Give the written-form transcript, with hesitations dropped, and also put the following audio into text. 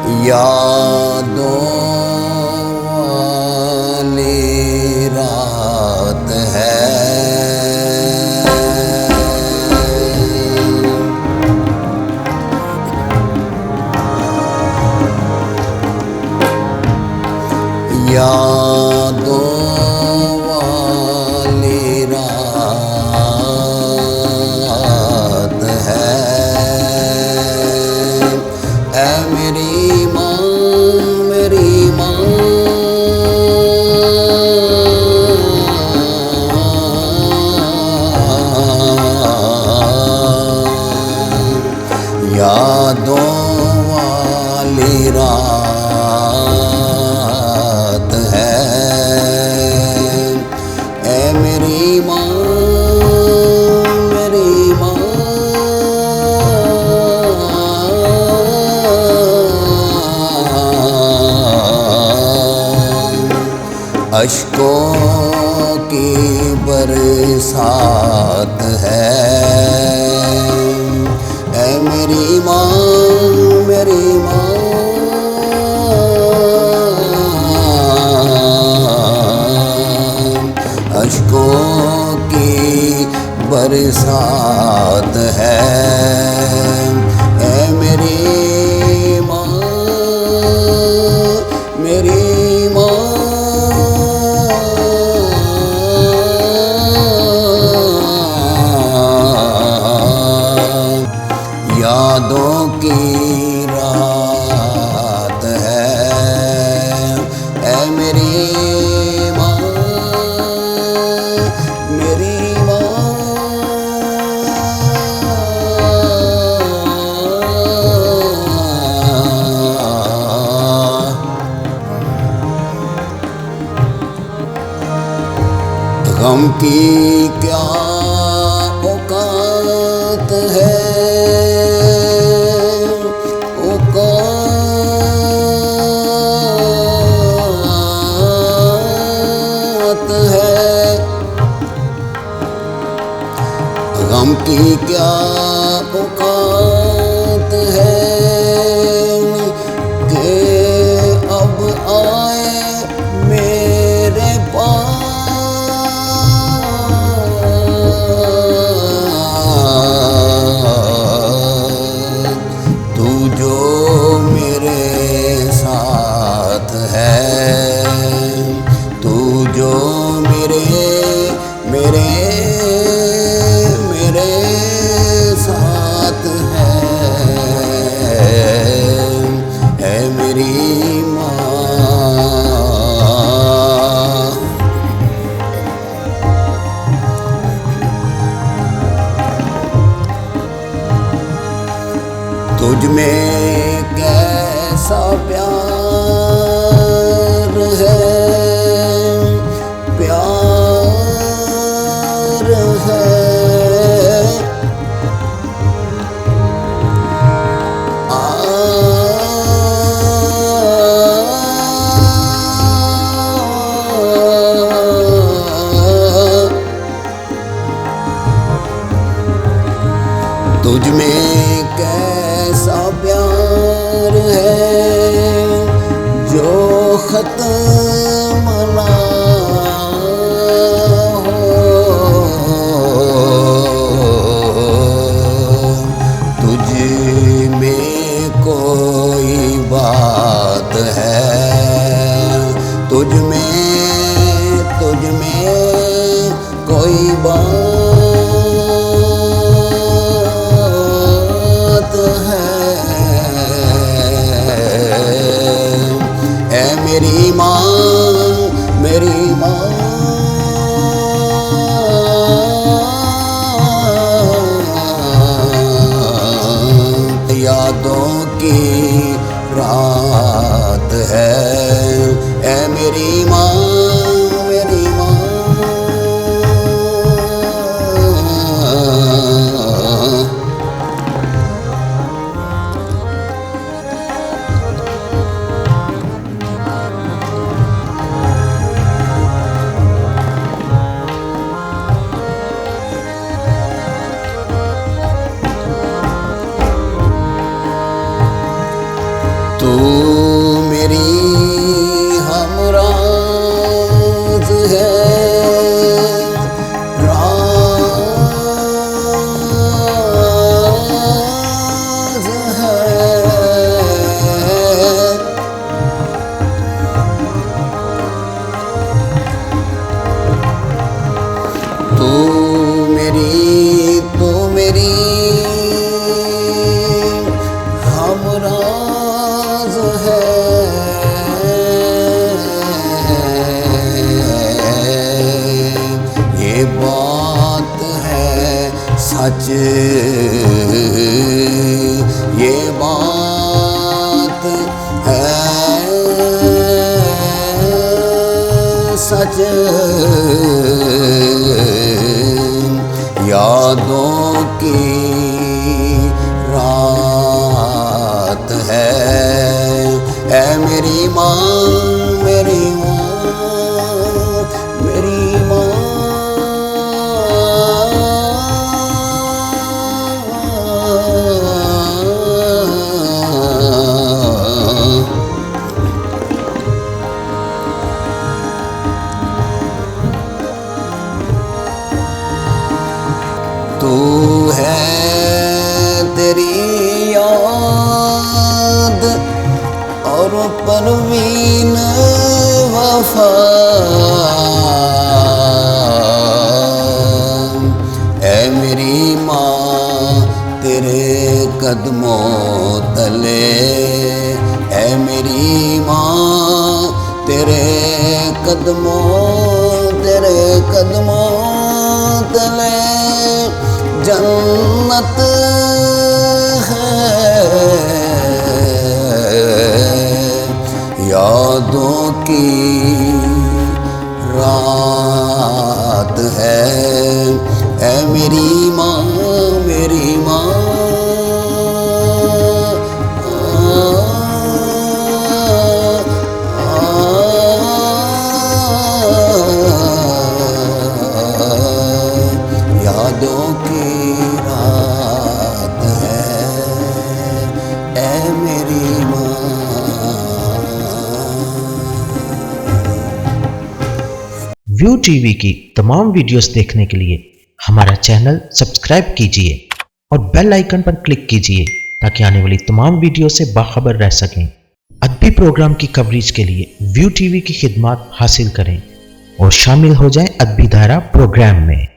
यादों वाली रात है, यादों वाली रात है। ऐ मेरी माँ, मेरी माँ, यादों वाली रात है। ऐ मेरी माँ, मेरी माँ, अश्कों की बरसात है। ऐ मेरी माँ, मेरी माँ, अश्कों की बरसात है। ऐ मेरी माँ, मेरी माँ, यादों की रात है। ऐ मेरी माँ, मेरी माँ, गम की क्या औकात है, औकात है। गम की क्या औकात है कि अब आए मेरे पास। तू जो मेरे साथ है, तू जो मेरे मेरे मेरे साथ है। है मेरी माँ, तुझ में कैसा प्यार है, प्यार है। तुझ में कैसा प्यार है जो खत्म ना हो। तुझ में कोई बात है, तुझ में कोई बात है। ऐ मेरी माँ, मेरी माँ, यादों की रात है। ऐ मेरी माँ, मेरी माँ, तू मेरी हमराज है, राज है। तू मेरी हमराज है, ये बात है सच, ये बात है सच। यादों की रात है, ऐ मेरी माँ, मेरी माँ, मेरी माँ। तू है तेरी याद और परवीन वफा, ऐ मेरी माँ तेरे कदमों तले, ऐ मेरी माँ तेरे कदमों तले जन्नत है। यादों की रात है, ऐ मेरी माँ, मेरी माँ। यादों की रात है, ऐ मेरी माँ। व्यू टीवी की तमाम वीडियोस देखने के लिए हमारा चैनल सब्सक्राइब कीजिए और बेल आइकन पर क्लिक कीजिए ताकि आने वाली तमाम वीडियो से बाखबर रह सकें। अदबी प्रोग्राम की कवरेज के लिए व्यू टीवी की खिदमत हासिल करें और शामिल हो जाएं अदबी धारा प्रोग्राम में।